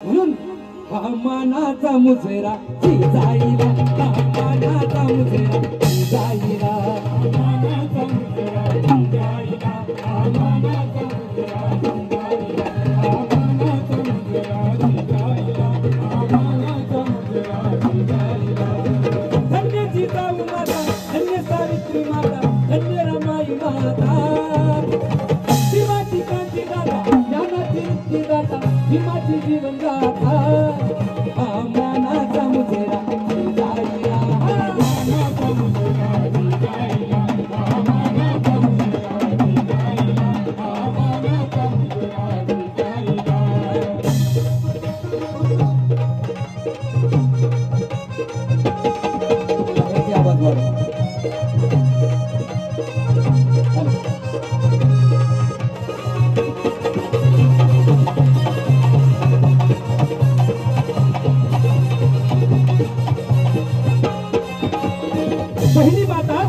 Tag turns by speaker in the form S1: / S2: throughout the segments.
S1: म्हणून हा मानाचा मुजरा जाईला, हा मानाचा मुजरा जाईला, मानाचा मुजरा जाईला, मानाचा मुजरा जाईला, मानाचा मुजरा जाईला, मानाचा मुजरा जाईला। धन्य जिजाऊ माता, धन्य सावित्री माता, धन्य रमाई माता, शिवाजी क्रांती दाता, ज्ञानाची मुक्ती दाता, भीमाची जीवन गाथा, मानाचा मुजरा जाईला, मानाचा मुजरा जाईला, मानाचा मुजरा जाईला, मानाचा मुजरा जाईला। आवाज वाढव। पहिली माता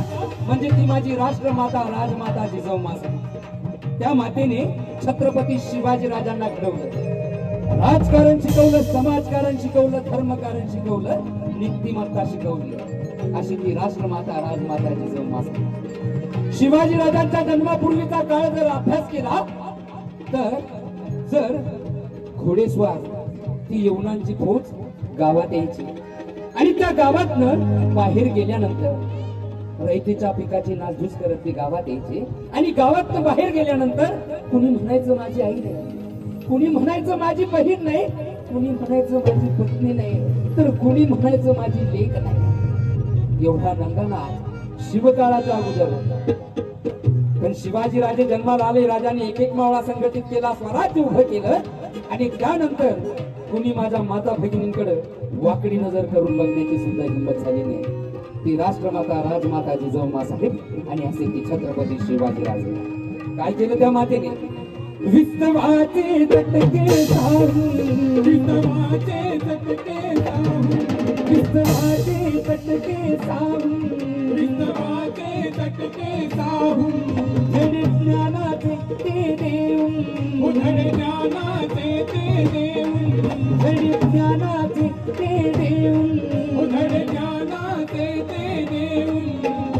S1: म्हणजे ती माझी राष्ट्रमाता राजमाता जिजाऊ माता। त्या मातेने छत्रपती शिवाजी राजांना घडवलं, राजकारण शिकवलं, समाजकारण शिकवलं, धर्मकारण शिकवलं, नीतिमत्ता शिकवली, अशी ती राष्ट्रमाता राजमाता जिजाऊ माता। शिवाजी राजांच्या जन्मापूर्वीचा काळ जर अभ्यास केला तर घोडेस्वार ती यवनांची फौज गावात यायची आणि त्या गावातनं बाहेर गेल्यानंतर रयतेच्या पिकाची नासधूस करत ते गावात यायचे आणि गावातनं बाहेर गेल्यानंतर कुणी म्हणायचं माझी आई नाही, कुणी म्हणायचं माझी बहीण नाही, कुणी म्हणायचं माझी पत्नी नाही, तर कुणी म्हणायचं माझी लेक नाही। एवढा रंगाना शिवकाळाचा अगोदर पण शिवाजी राजे जन्माला आले, राजाने एक एक मावळा संघटित केला, स्वराज्य उभं केलं आणि त्यानंतर कुणी माझ्या माता भगिनींकडे वाकडी नजर करून बघण्याची सुद्धा हिंमत झाली नाही। ती राष्ट्रमाता राजमाता जिजाऊ मासाहेब आणि असे ती छत्रपती शिवाजी राजे। काय केलं त्या मातेने? विस्तवाचे तटके साहू, विस्तवाचे तटके साहू, विस्तवाचे तटके साहू, विस्तवाचे तटके साहू, धडे ज्ञानाचे ते देऊ, धडे ज्ञानाचे ते देऊ, धडे ज्ञानाचे ते देऊ, धडे ज्ञानाचे ते देऊ,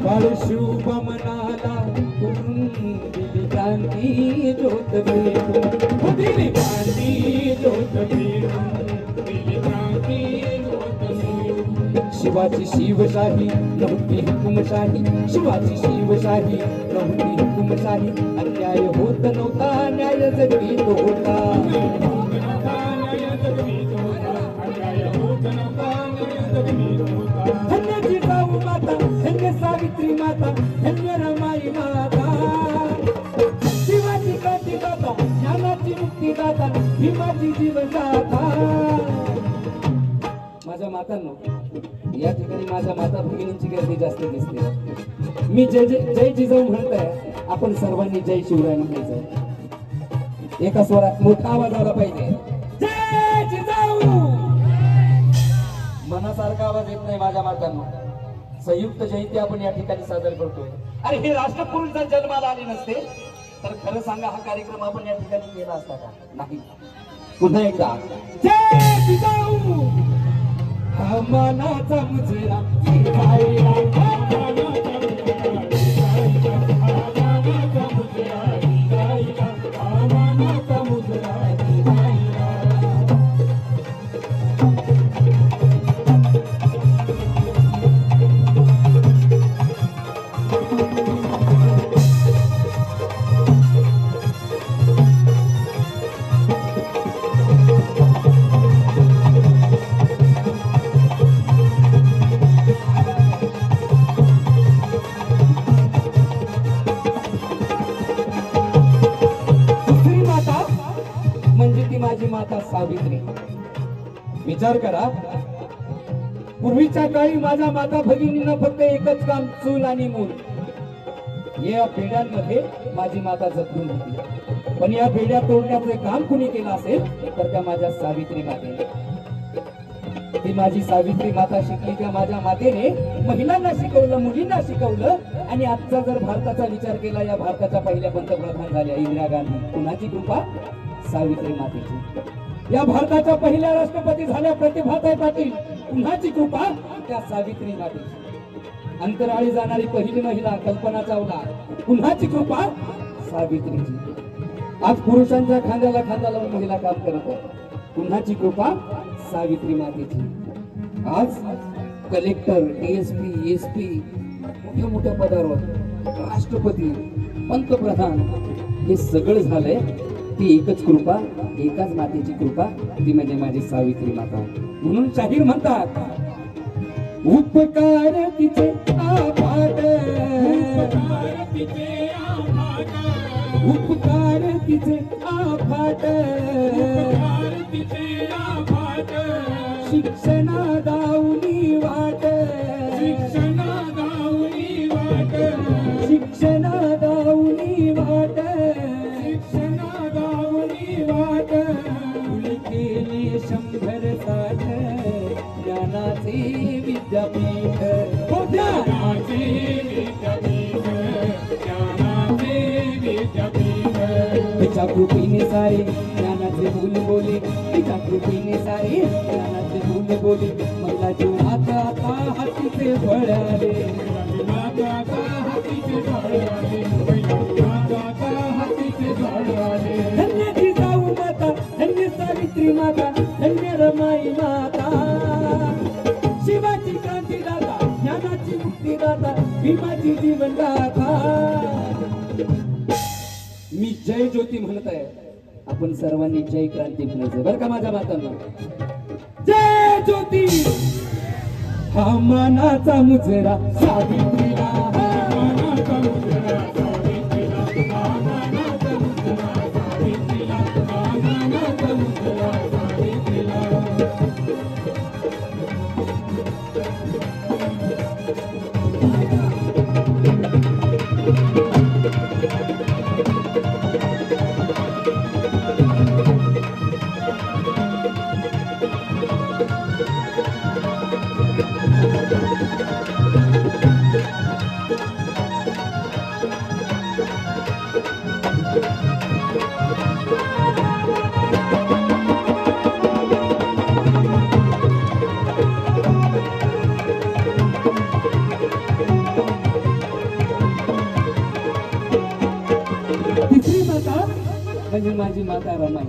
S1: बाळ शुभ मनाला करून दिली क्रांती ज्योत पेटून, दिली क्रांती ज्योत पेटून, दिली क्रांती ज्योत पेटून। शिवाची शिवशाही नव्हती हुकुमशाही, शिवाची शिवशाही नव्हती हुकुमशाही, अन्याय होत नव्हता न्याय जगवीत होता, धन्य जिजाऊ माता, धन्य सावित्री माता, धन्य रमाई माता, शिवाजी क्रांती दाता, ज्ञानाची मुक्ती दाता, भीमाची जीवन गाथा। माझ्या मातांनो, या ठिकाणी माझ्या माता भगिनींची गर्दी जास्त दिसते। मी जय जय जिजाऊ म्हणताय, आपण सर्वांनी जय शिवराय म्हणायचं। एका स्वरात मोठा आवाज आला पाहिजे, जय जिजाऊ। मनासारखा आवाज येत नाही माझ्या मातांनो। संयुक्त जयंती आपण या ठिकाणी सादर करतोय। अरे हे राष्ट्रपुरुष जर जन्माला आले नसते तर खरं सांगा हा कार्यक्रम आपण या ठिकाणी केला असता का? नाही। पुन्हा एकदा जय जिजाऊ, हा मानाचा मुजरा जाईला, हा मानाचा मुजरा जाईला, हा मानाचा मुजरा जाईला, हा मानाचा मुजरा जाईला। माझी माता सावित्री। विचार करा, पूर्वीच्या काळी माझ्या माता भगिनींना फक्त एकच काम, चूल आणि मूल। या पेढ्यांमध्ये माझी माता जपून होती, पण या पेढ्या तोडण्याचे काम कुणी केलं असेल तर त्या माझ्या सावित्री मातेने। ती माझी सावित्री माता शिकली त्या माझ्या मातेने महिलांना शिकवलं, मुलींना शिकवलं आणि आजचा जर भारताचा विचार केला, या भारताच्या पहिल्या पंतप्रधान झाल्या इंदिरा गांधी। कुणाची कृपा? सावित्री मातेची। या भारताच्या पहिल्या राष्ट्रपती झाल्या प्रतिभाताई पाटील कुणाची कृपा त्या सावित्री मातेची। अंतराळी जाणारी पहिली महिला कल्पना चावला कुणाची कृपा सावित्रीची। आज पुरुषांच्या खांद्याला खांदा लावून महिला काम करत आहे कुणाची कृपा सावित्री मातेची। आज कलेक्टर डीएसपी एसपी मोठ्या मोठ्या पदावर राष्ट्रपती पंतप्रधान हे सगळं झालंय ती एकच कृपा एकाच मातेची कृपा ती म्हणजे माझी सावित्री माता। म्हणून शाहीर म्हणतात उपकार तिचे आभार उपकार तिचे आभार शिक्षणा दाऊनी वाट शिक्षणा दाऊनी वाट शिक्षणा दाऊनी वाट शिक्षणा दाऊनी वाट फुल केली 100 साठ ज्ञानाचे विद्यापीठ हो ज्ञानाचे विद्यापीठ ज्ञानाचे विद्यापीठ तिच्या कृपेने सारे ज्ञानाचे फुल बोले तिच्या कृपेने सारे ज्ञानाचे फुल बोले मला जीवनात आता हातीचे फळ आले आता हातीचे फळ आले आता हातीचे फळ आले धन्य जिजाऊ माता धन्य सावित्री माता धन्य रमाई माता शिवाची क्रांतीदाता ज्ञानाची मुक्तीदाता भीमाची जीवनदाता। मी जय ज्योती म्हणत आहे आपण सर्वांनी जय क्रांती म्हणायचं बरं का माझ्या मातांना। जय ज्योती हा मानाचा मुजरा सावित्रीला मानाचा मुजरा सावित्रीला मानाचा मुजरा सावित्रीला मानाचा मुजरा सावित्रीला। म्हणजे माझी माता रमाई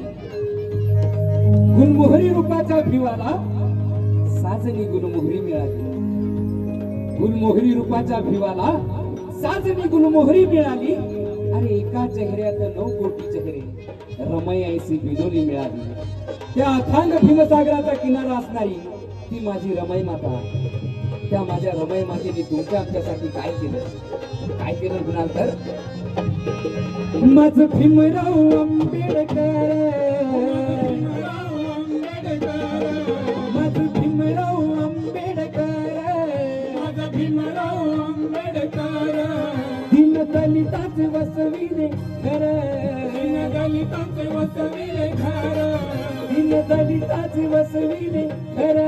S1: गुलमोहरी रूपाच्या भिवाला साजनी गुलमोहरी मिळाली गुलमोहरी रूपाच्या भिवाला साजनी गुलमोहरी मिळाली आणि एका चेहऱ्यात 9 कोटी चेहरे रमाई ऐसी बिलोली मिळाली। त्या अथांग भीमसागराचा किनारा असणारी ती माझी रमाई माता त्या माझ्या रमाई मातेने तुमच्या आमच्यासाठी काय केलं म्हणाल तर माझं भीमराव आंबेडकर माझं भीमराव आंबेडकर माझं भीमराव आंबेडकर दिन दलिताचे वसविले घर दिन दलिताचे वसविले घर दिन दलिताचे वसविले घर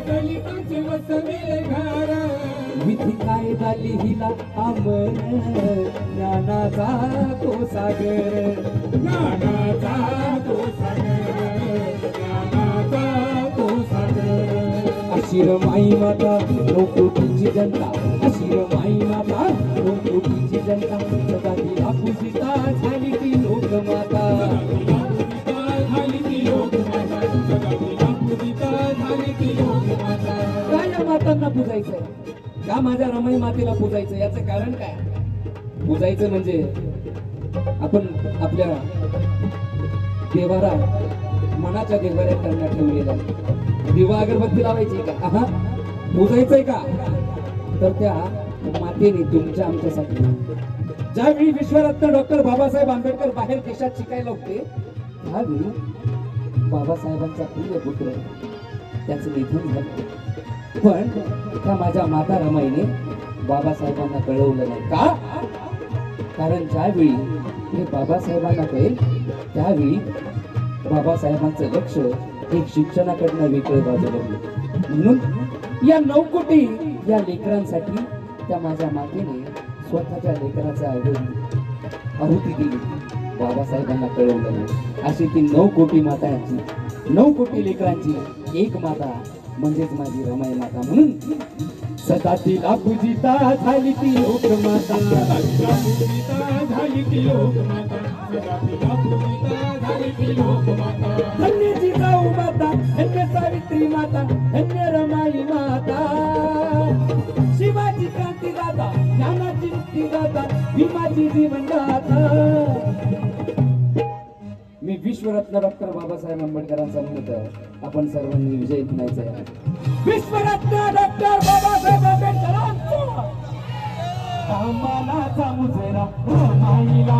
S1: दलिताचे वसविले घर विधी कायदा लिहिला अमर ज्ञानाचा तो सागर ज्ञानाचा तो सागर ज्ञानाचा तो सागर। अशी रमाई माता 9 कोटीची जनता अशी रमाई माता 9 कोटीची जनता सदा तिला पूजिता झाली ती लोकमाता झाली ती लोकमाता सदा तिला पूजिता झाली ती लोकमाता। काय या मातांना पूजायचंय का माझ्या रमाई मातेला पूजायचं याचं कारण काय पूजायचं म्हणजे आपण आपल्या देवारा मनाच्या देवाऱ्यात त्यांना ठेवलेला दिवा अगरबत्ती लावायची का पूजायचंय का तर त्या मातेने तुमच्या आमच्यासाठी ज्यावेळी विश्वरत्न डॉक्टर बाबासाहेब आंबेडकर बाहेर देशात शिकायला होते त्यावेळी बाबासाहेबांचा प्रिय पुत्र त्याचं निधन झालं पण त्या माझ्या माता रमाईने बाबासाहेबांना कळवलं नाही का कारण ज्यावेळी हे बाबासाहेबांना कळेल त्यावेळी बाबासाहेबांचं लक्ष एक शिक्षणाकडनं वेगळं बाजूला म्हणून या 9 कोटी या लेकरांसाठी त्या माझ्या मातेने स्वतःच्या लेकराचा आहुती दिली बाबासाहेबांना कळवलं नाही. अशी ती 9 कोटी मातांची 9 कोटी लेकरांची एक माता म्हणजेच माझी रमाई माता. म्हणून सदा तिला पूजिता झाली ती लोक माता,
S2: झाली ती लोक माता, सदा तिला पूजिता झाली ती लोक माता.
S1: धन्य जिजाऊ माता, धन्य सावित्री माता, धन्य रमाई माता. शिवाजी क्रांती गाथा, ज्ञानाची मुक्ती गाथा, भीमाची जीवन गाथा. मी विश्वरत्न डॉक्टर बाबासाहेब आंबेडकरांचा मुलगा. आपण सर्वांनी विजय म्हणायचा आहे. विश्वरत्न डॉक्टर बाबासाहेब आंबेडकरांचा मानाचा मुजरा रमाईला.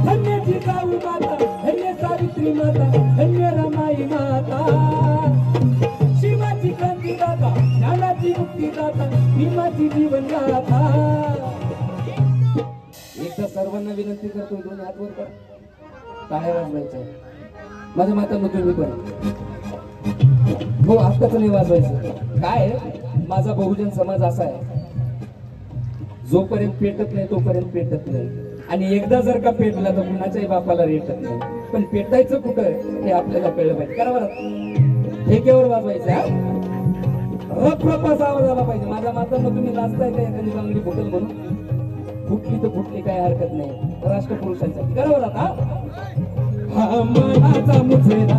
S1: धन्य जिजाऊ माता, धन्य सावित्री माता, धन्य रमाई माता. शिवाची क्रांती गाथा, ज्ञानाची मुक्ती गाथा, भीमाची जीवन गाथा. एकदा सर्वांना विनंती करतोय, दोन हात वर कर, टाळ्या वाजवायच्या. माझ्या मातांना तुम्ही पण हो आत्ताच नाही वाजवायचं. काय माझा बहुजन समाज असा आहे, जोपर्यंत पेटत नाही तोपर्यंत पेटत नाही, आणि एकदा जर का पेटला तर कुणाच्याही बापाला रेटत नाही. पण पेटायचं कुठं हे आपल्याला कळलं पाहिजे. करा बरं, ठेक्यावर वाजवायचं. रपरपाचा आवाज आला पाहिजे. माझ्या मातांना तुम्ही नाचताय का एखादी चांगली फुटल म्हणून? फुटली तर फुटली, काय हरकत नाही. राष्ट्रपुरुषांसाठी करा बरं आता. हा मनाचा मुझेरा